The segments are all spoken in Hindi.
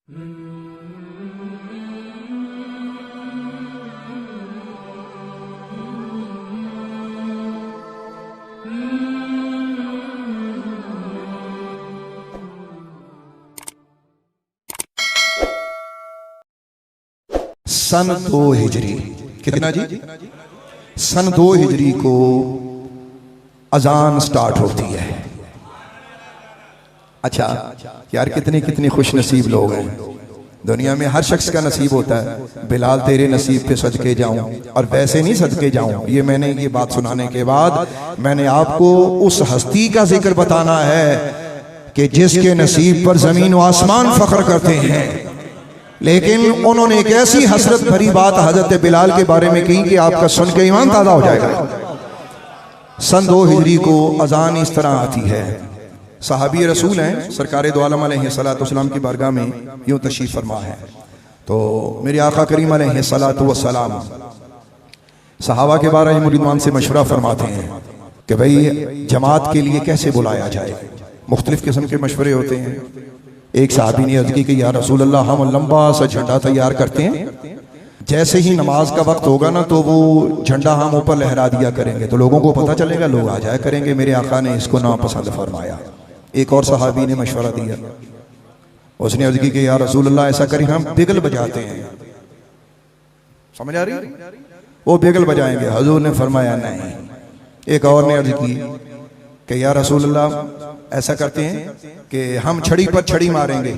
सन 2 हिजरी, कितना जी? सन 2 हिजरी को अजान स्टार्ट होती है। अच्छा यार, कितने कितने खुश नसीब लोग हैं दुनिया में। हर शख्स का नसीब होता है, बिलाल तेरे नसीब पे सदके जाऊं, और वैसे नहीं सदके जाऊं। ये मैंने ये बात सुनाने के बाद मैंने आपको उस हस्ती का जिक्र बताना है कि जिसके नसीब पर जमीन व आसमान फख्र करते हैं, लेकिन उन्होंने एक ऐसी हसरत भरी बात हजरत बिलाल के बारे में की कि आपका सुन के ईमान ताज़ा हो जाएगा। सन 2 हिजरी को अजान इस तरह आती है। सहाबी रसूल हैं, सरकार दो आलम अलैहिस्सलाम की बारगाह में यूं तशरीफ फरमा है। तो मेरे आका करीम अलैहिस्सलाम सहाबा के बारे में मुरीदान से मशवरा फरमाते हैं कि भाई जमात के लिए कैसे बुलाया जाए। मुख्तलिफ किस्म के मशवरे होते हैं। एक साहबी ने अर्ज की कि या रसूल अल्लाह, हम लंबा सा झंडा तैयार करते हैं, जैसे ही नमाज का वक्त होगा ना तो वो झंडा हम ऊपर लहरा दिया करेंगे, तो लोगों को पता चलेगा, लोग आ जाया करेंगे। मेरे आका ने इसको नापसंद फरमाया। एक और सहाबी ने मशवरा दिया, उसने अर्ज की कि या रसूल अल्लाह, ऐसा करें हम बिगल बजाते हैं। समझ आ रही? वो बिगल बजाएंगे। हुजूर ने फरमाया नहीं। एक और ने अर्ज की कि या रसूल अल्लाह, ऐसा करते हैं कि हम छड़ी पर छड़ी मारेंगे।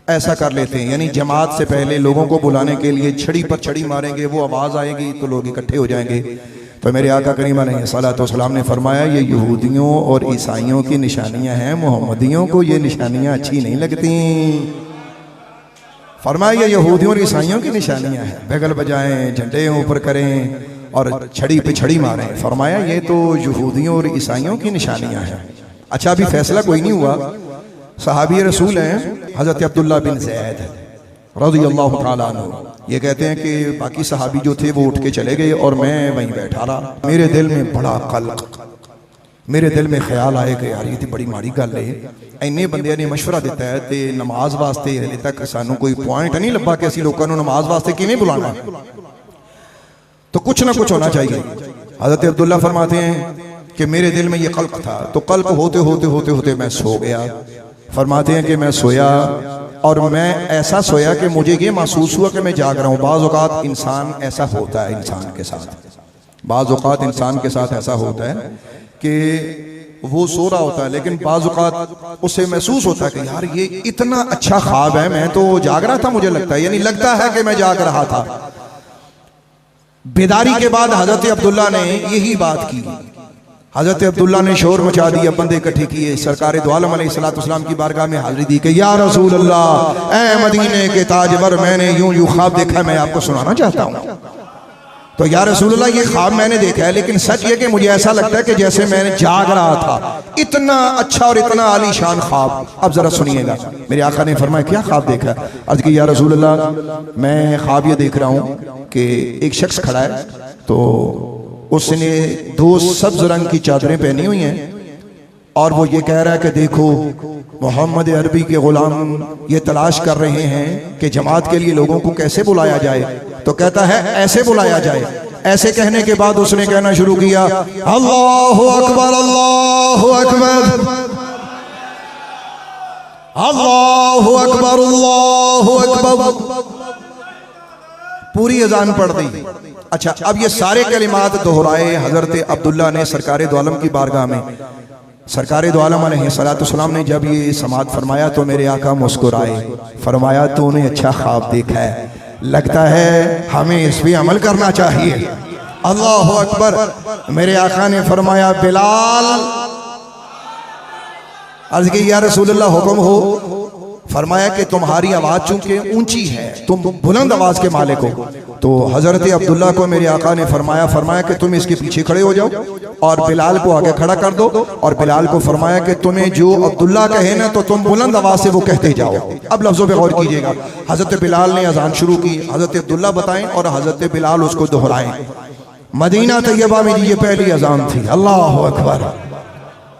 ऐसा कर लेते हैं, यानी जमात से पहले लोगों को बुलाने के लिए छड़ी पर छड़ी मारेंगे, वो आवाज़ आएगी तो लोग इकट्ठे हो जाएंगे। तो मेरे आका करीम अलैहिस्सलाम ने फरमाया, ये यहूदियों और ईसाइयों की निशानियां हैं, मोहम्मदियों को ये निशानियां अच्छी नहीं लगती। फरमाया, ये यहूदियों और ईसाइयों की निशानियां हैं, बिगल बजाएं, झंडे ऊपर करें और छड़ी पे छड़ी मारें। फरमाया, ये तो यहूदियों और ईसाइयों की निशानियां हैं। अच्छा, अभी फैसला कोई नहीं हुआ। सहाबी रसूल हैं हजरत अब्दुल्ला बिन ज़ैद रज़ियल्लाहु ताला अन्हु, ये कहते हैं कि बाकी सहाबी जो थे वो उठ के चले गए और मैं वहीं बैठा रहा। मेरे दिल में बड़ा कल्क, मेरे दिल में ख्याल आए कि यार ये तो बड़ी माड़ी गल है। इन्ने बंदे ने मशवरा दिता है तो नमाज वास्ते हले तक सानू कोई पॉइंट नहीं लभा कि असीं लोगों को नमाज वास्ते किवें बुलाना, तो कुछ ना कुछ होना चाहिए। हजरत अब्दुल्ला फरमाते हैं कि मेरे दिल में ये कल्क था, तो कल्क होते होते होते होते मैं सो गया। फरमाते हैं कि मैं सोया और मैं ऐसा सोया कि मुझे ये महसूस हुआ कि मैं जाग रहा हूँ। बाज़ औक़ात इंसान ऐसा होता है, इंसान के साथ बाज़ औक़ात इंसान के साथ ऐसा होता है कि वो सो रहा होता है, लेकिन बाज़ औक़ात उसे महसूस होता है कि यार ये इतना अच्छा ख्वाब है, मैं तो जाग रहा था, मुझे लगता है, यानी लगता है कि मैं जाग रहा था। बेदारी के बाद हजरत अब्दुल्ला ने यही बात की। हजरत अब्दुल्ला ने शोर मचा दिया, बंदे इकट्ठे किए, सरकार दो आलम अलैहिस्सलाम की बारगाह में हाजिरी दी कि या रसूल अल्लाह, ऐ मदीने के ताजवर, मैंने यूं यूं ख्वाब देखा, मैं आपको सुनाना चाहता हूँ। तो या रसूल अल्लाह, ये ख्वाब मैंने देखा है, लेकिन सच ये कि मुझे ऐसा लगता है कि जैसे मैंने जाग रहा था। इतना अच्छा और इतना आलीशान ख्वाब। अब जरा सुनिएगा। मेरे आका ने फरमाया, क्या ख्वाब देखा? अर्ज की, या रसूल अल्लाह, मैं ख्वाब ये देख रहा हूँ कि एक शख्स खड़ा है, तो उसने 2 सब्ज रंग की चादरें पहनी हुई हैं और वो ये कह रहा है कि देखो, मोहम्मद अरबी के गुलाम ये तलाश कर रहे हैं कि जमात के लिए लोगों को कैसे बुलाया जाए। तो कहता है ऐसे बुलाया जाए। ऐसे कहने के बाद उसने कहना शुरू किया, अल्लाहु अकबर, अल्लाहु अकबर, अल्लाहु अकबर, अल्लाहु अकबर। पूरी अजान पढ़ दी। अच्छा, अब ये सारे कलिमात दोहराए हजरत अब्दुल्ला ने सरकार दो आलम की बारगाह में। सरकार दो आलम अलैहिस्सलाम ने जब ये समात फरमाया तो मेरे आका मुस्कुराए। फरमाया, तूने अच्छा ख्वाब देखा है, लगता है हमें इस पे अमल करना चाहिए। अल्लाहु अकबर। मेरे आका ने फरमाया, बिलाल। अर्ज की, या रसूल अल्लाह, हुक्म हो। फरमाया कि तुम्हारी आवाज चूंकि ऊंची है, तुम बुलंद आवाज के मालिक हो। तो हजरत अब्दुल्ला को मेरे आका ने फरमाया कि तुम इसके पीछे खड़े हो जाओ और बिलाल को आगे खड़ा कर दो। और बिलाल को फरमाया कि तुम्हें जो अब्दुल्ला कहे ना तो तुम बुलंद आवाज से वो कहते जाओ। अब लफ्जों पे गौर कीजिएगा। हजरत बिलाल ने अजान शुरू की, हजरत अब्दुल्ला बताएं और हजरत बिलाल उसको दोहराएं। मदीना तैयबा में ये पहली अजान थी। अल्लाह अकबर।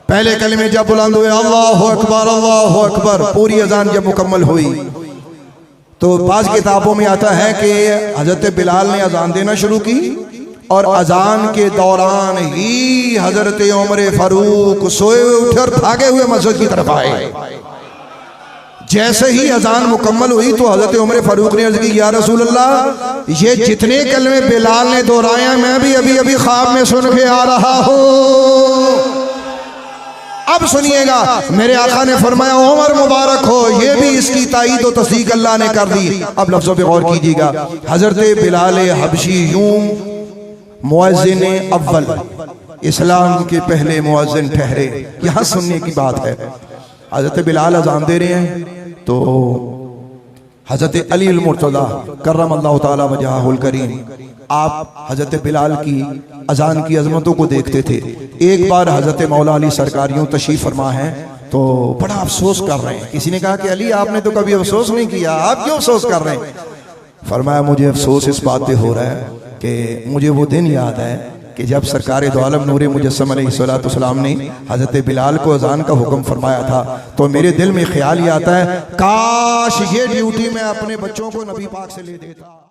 पहले कलमे जब बुलंद हुए, अल्लाह अकबर, अल्लाह अकबर। पूरी अजान जब मुकम्मल हुई तो बाज़ किताबों में आता है कि हज़रत बिलाल ने अजान देना शुरू की और अजान के दौरान ही हज़रत उमर फारूक सोए उठे और भागे हुए मस्जिद की तरफ आए। जैसे ही अजान मुकम्मल हुई तो हज़रत उमर फारूक ने अर्ज़ की, या रसूल अल्लाह, ये जितने कलमे बिलाल ने दोहराया मैं भी अभी अभी ख्वाब में सुन के आ रहा हूँ। अब सुनिएगा, मेरे आका ने फरमाया उमर मुबारक हो, ये भी इसकी ताईद और तस्दीक अल्लाह ने कर दी। अब लफ्ज़ों पे गौर कीजिएगा, हज़रत बिलाल हबशी यूं मुअज्जिन अव्वल, इस्लाम के पहले मुअज्जिन ठहरे। यहाँ सुनने की बात है। हज़रत बिलाल अजान दे रहे हैं तो हज़रत अली अल मुर्तज़ा कर्रमल्लाहु तआला वजहहुल करीम, आप हज़रत बिलाल की अजान की अजमतों को देखते थे। एक बार हज़रत मौला अली सरकार यूं तशरीफ़ फरमा है तो बड़ा अफसोस कर रहे हैं। किसी ने कहा कि अली आपने तो कभी अफसोस नहीं किया, आप क्यों अफसोस कर रहे हैं? फरमाया मुझे अफसोस इस बात पे हो रहा है कि मुझे वो दिन याद है कि जब सरकार दो आलम नूर मुजस्सम अलैहिस्सलाम ने हज़रत बिलाल को अजान का हुक्म फरमाया था, तो मेरे दिल में ख्याल ये आता है, काश ये ड्यूटी मैं अपने बच्चों को नबी पाक से ले देता।